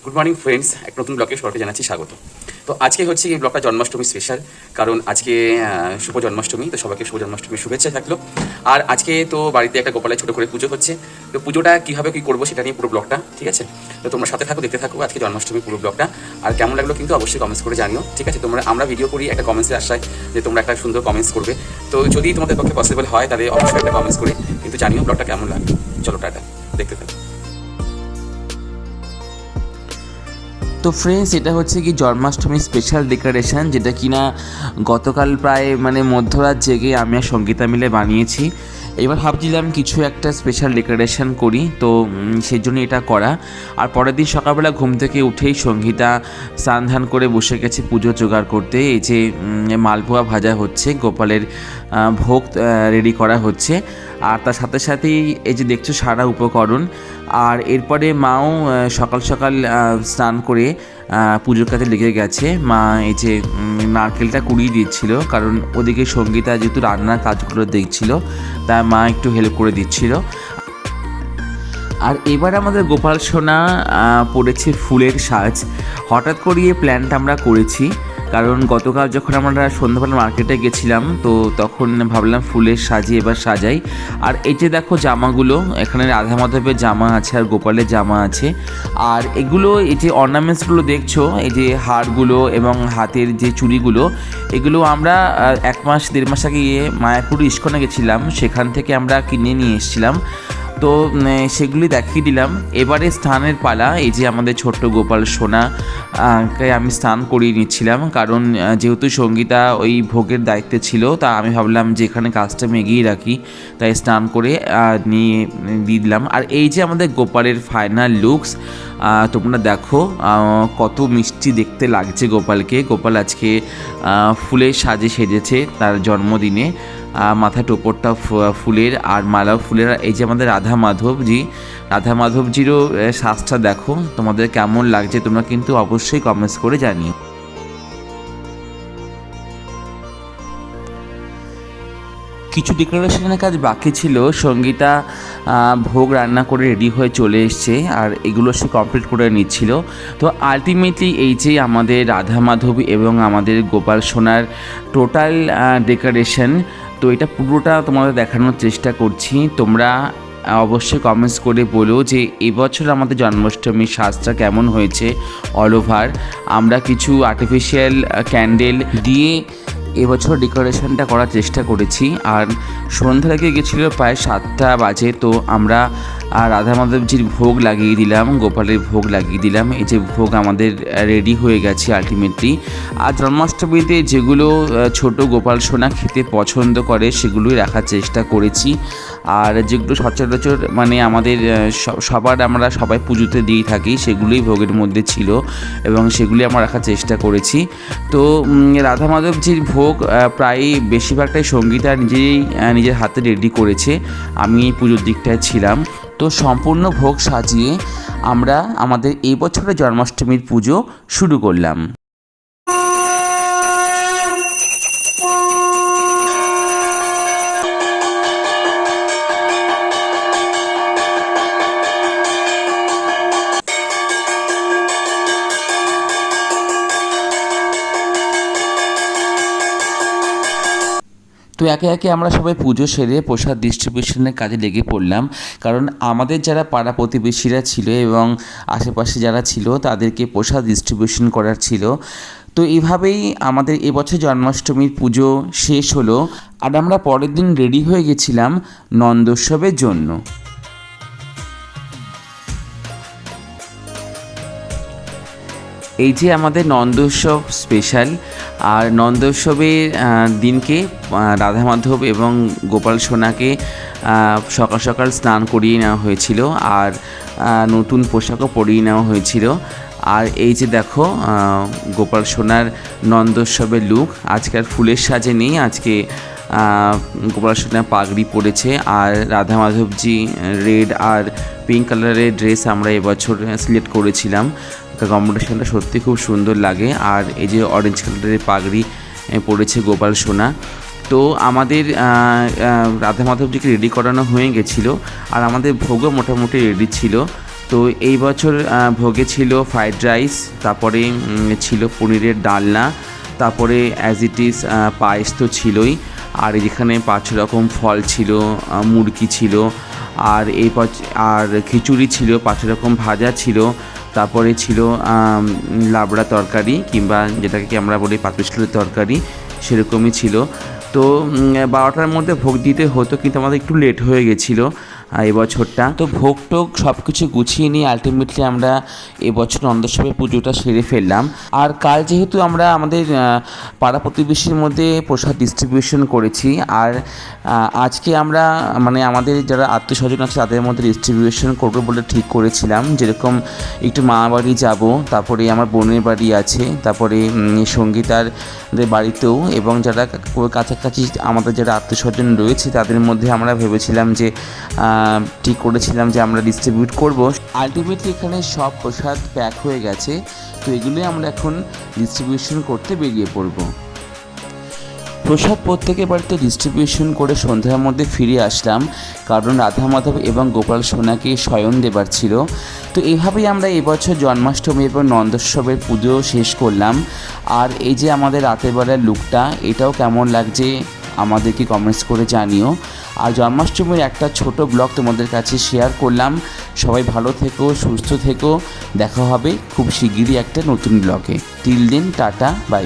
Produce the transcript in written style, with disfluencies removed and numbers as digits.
Good morning friends, এক নতুন ব্লগে সবাইকে জানাচ্ছি স্বাগত। তো আজকে হচ্ছে এই ব্লগটা জন্মাষ্টমী স্পেশাল, কারণ আজকে শুভ জন্মাষ্টমী। তো সবাইকে শুভ জন্মাষ্টমীর শুভেচ্ছা থাকলো। আর আজকে তো বাড়িতে একটা গোপালের ছোটো করে পুজো হচ্ছে। তো পুজোটা কীভাবে কী করবো সেটা নিয়ে পুরো ব্লগটা, ঠিক আছে? তো তোমরা সাথে থাকো, দেখতে থাকো আজকে জন্মাষ্টমী পুরো ব্লগটা। আর কেমন লাগলো কিন্তু অবশ্যই কমেন্টস করে জানিও, ঠিক আছে? আমরা ভিডিও করি একটা কমেন্টসের আশায় যে তোমরা একটা সুন্দর কমেন্টস করবে। তো যদি তোমাদের পক্ষে পসিবল হয় তাহলে অবশ্যই একটা কমেন্টস করে কিন্তু জানিও ব্লগটা কেমন লাগলো। চলো টাটা, দেখতে থাকো। তো ফ্রেন্ডস, এটা হচ্ছে কি জন্মাষ্টমী স্পেশাল ডেকোরেশন, যেটা কিনা গতকাল প্রায় মধ্যরাত জেগে আমি আর সঙ্গীতা মিলে বানিয়েছি। এবার ভাবছিলাম কিছু একটা স্পেশাল ডেকোরেশন করি, তো সেই জন্য এটা করা। আর পরের দিন সকালবেলা ঘুম থেকে উঠেই সঙ্গীতা স্নান ধান করে বসে গেছে পুজো জোগাড় করতে। এই যে মালপোয়া ভাজা হচ্ছে, গোপালের ভোগ রেডি করা হচ্ছে। আর তার সাথে সাথেই এই যে দেখছো সারা উপকরণ। আর এরপরে মাও সকাল সকাল স্নান করে পুজোর কাজে লেগে গেছে। মা এই যে নারকেলটা কুড়িয়ে দিচ্ছিল, কারণ ওদিকে সঙ্গীতা যেহেতু রান্নার কাজগুলো দেখছিল, তাই মা একটু হেল্প করে দিচ্ছিল। আর এবার আমাদের গোপাল সোনা পড়েছে ফুলের সাজ। হঠাৎ করে এই প্ল্যানটা আমরা করেছি, কারণ গতকাল যখন আমরা সন্ধ্যাবেলা মার্কেটে গেছিলাম, তো তখন ভাবলাম ফুলের সাজি এবার সাজাই। আর এই যে দেখো জামাগুলো, এখানে রাধা মাধবের জামা আছে আর গোপালের জামা আছে। আর এগুলো এই যে অর্নামেন্টসগুলো দেখছো, এই যে হারগুলো এবং হাতের যে চুড়িগুলো, এগুলো আমরা 1-1.5 মাস আগে মায়াপুর ইস্কনে গেছিলাম, সেখান থেকে আমরা কিনে নিয়ে এসেছিলাম। তো সেগুলি দেখিয়ে দিলাম। এবারে স্নানের পালা। এই যে আমাদের ছোট্ট গোপাল সোনাকে আমি স্নান করিয়ে নিচ্ছিলাম, কারণ যেহেতু সঙ্গীতা ওই ভোগের দায়িত্বে ছিল, তা আমি ভাবলাম যে এখানে কাজটা আমি এগিয়ে রাখি, তাই স্নান করে নিয়ে দিয়ে দিলাম। আর এই যে আমাদের গোপালের ফাইনাল লুকস, তোমরা দেখো কত মিষ্টি দেখতে লাগছে গোপালকে। গোপাল আজকে ফুলের সাজে সেজেছে তার জন্মদিনে। মাথায় টোপরটা ফুলের আর মালাও ফুলের। এই যে আমাদের রাধা মাধবজিরও সাজটা দেখো, তোমাদের কেমন লাগছে তোমরা কিন্তু অবশ্যই কমেন্টস করে জানিও। কিছু ডেকোরেশনের কাজ বাকি ছিল। সঙ্গীতা ভোগ রান্না করে রেডি হয়ে চলে এসছে, আর এগুলো সে কমপ্লিট করে নিচ্ছিল। তো আলটিমেটলি এই যে আমাদের রাধা মাধব এবং আমাদের গোপাল সোনার টোটাল ডেকোরেশন, তো এটা পুরোটা তোমাদের দেখানোর চেষ্টা করছি। তোমরা অবশ্যই কমেন্টস করে বলো যে এবছর আমাদের জন্মাষ্টমীর সাজটা কেমন হয়েছে অল ওভার। আমরা কিছু আর্টিফিশিয়াল ক্যান্ডেল দিয়ে এবছর ডেকোরেশনটা করার চেষ্টা করেছি। আর সন্ধ্যা থেকে গেছিলো প্রায় 7টা বাজে, তো আমরা রাধা মাধবজির ভোগ লাগিয়ে দিলাম, গোপালের ভোগ লাগিয়ে দিলাম। এই যে ভোগ আমাদের রেডি হয়ে গেছে আলটিমেটলি। আর জন্মাষ্টমীতে যেগুলো ছোট গোপাল সোনা খেতে পছন্দ করে সেগুলোই রাখার চেষ্টা করেছি। আর যেগুলো সচরাচর আমাদের আমরা সবাই পুজোতে দিয়ে থাকি, সেগুলোই ভোগের মধ্যে ছিল এবং সেগুলি আমরা রাখার চেষ্টা করেছি। তো রাধা মাধবজির ভোগ প্রায় বেশিরভাগটাই সঙ্গীতা নিজের হাতে রেডি করেছে, আমি এই পুজোর দিকটায় ছিলাম। তো সম্পূর্ণ ভোগ সাজিয়ে আমরা আমাদের এই বছরের জন্মাষ্টমীর পুজো শুরু করলাম। তো একে একে আমরা সবাই পুজো সেরে প্রসাদ ডিস্ট্রিবিউশনের কাজে লেগে পড়লাম, কারণ আমাদের যারা পাড়া প্রতিবেশীরা ছিল এবং আশেপাশে যারা ছিল তাদেরকে প্রসাদ ডিস্ট্রিবিউশন করার ছিল। তো এইভাবেই আমাদের এবছর জন্মাষ্টমীর পুজো শেষ হলো। আর আমরা পরের দিন রেডি হয়ে গেছিলাম নন্দোৎসবের জন্য। এই যে আমাদের নন্দোৎসব স্পেশাল। আর নন্দোৎসবের দিনকে রাধা মাধব এবং গোপাল সোনাকে সকাল সকাল স্নান করিয়ে নেওয়া হয়েছিল, আর নতুন পোশাকও পরিয়ে নেওয়া হয়েছিল। আর এই যে দেখো গোপাল সোনার নন্দোৎসবের লুক। আজকে আর ফুলের সাজে নেই, আজকে গোপাল সোনা পাগড়ি পরেছে। আর রাধা মাধবজি রেড আর পিঙ্ক কালারের ড্রেস আমরা এবছর সিলেক্ট করেছিলাম। কম্বিনেশনটা সত্যি খুব সুন্দর লাগে। আর এই যে অরেঞ্জ কালারের পাগড়ি পরেছে গোপাল সোনা। তো আমাদের রাধা মাধবজিকে রেডি করানো হয়ে গেছিলো, আর আমাদের ভোগও মোটামুটি রেডি ছিল। তো এই বছর ভোগে ছিল ফ্রাইড রাইস, তারপরে ছিল পনিরের ডালনা, তারপরে অ্যাজ ইট ইজ পায়েস তো ছিলই, আর এখানে 5 রকম ফল ছিল, মুরগি ছিল, আর আর খিচুড়ি ছিল, 5 রকম ভাজা ছিল, তারপরে ছিল লাবড়া তরকারি কিংবা যেটাকে আমরা বলি পাতুরির তরকারি, সেরকমই ছিল। তো 12টার মধ্যে ভোগ দিতে হতো, কিন্তু আমাদের একটু লেট হয়ে গেছিলো এবছরটা। তো ভোগ টোগ সব কিছু গুছিয়ে নিয়ে আলটিমেটলি আমরা এবছর নন্দোৎসবের পুজোটা সেরে ফেললাম। আর কাল যেহেতু আমরা আমাদের পাড়া প্রতিবেশীর মধ্যে প্রসাদ ডিস্ট্রিবিউশন করেছি, আর আজকে আমরা মানে আমাদের যারা আত্মীয়স্বজন আছে তাদের মধ্যে ডিস্ট্রিবিউশন করবো বলে ঠিক করেছিলাম। যেরকম একটু মা বাড়ি যাব, তারপরে আমার বোনের বাড়ি আছে, তারপরে সঙ্গীতারদের বাড়িতেও, এবং যারা কাছাকাছি আমাদের যারা আত্মীয়স্বজন রয়েছে তাদের মধ্যে আমরা ভেবেছিলাম যে ঠিক করেছিলাম যে আমরা ডিস্ট্রিবিউট করব। আলটিমেটলি এখানে সব প্রসাদ প্যাক হয়ে গেছে, তো এগুলোই আমরা এখন ডিস্ট্রিবিউশন করতে বেরিয়ে পড়ব। প্রসাদ প্রত্যেকের বাড়িতে ডিস্ট্রিবিউশন করে সন্ধ্যার মধ্যে ফিরে আসলাম, কারণ রাধা মাধব এবং গোপাল সোনাকে শয়ন দেবার ছিল। তো এইভাবেই আমরা এবছর জন্মাষ্টমী এবং নন্দোৎসবের পুজো শেষ করলাম। আর এই যে আমাদের রাতের বেলার লুকটা, এটাও কেমন লাগছে আমাদেরকে কমেন্টস করে জানিও। আর জন্মাষ্টমীর একটা ছোট ব্লগ তোমাদের কাছে শেয়ার করলাম। সবাই ভালো থেকো, সুস্থ থেকো, দেখা হবে খুব শিগগিরই একটা নতুন ব্লগে। Till then, tata, by.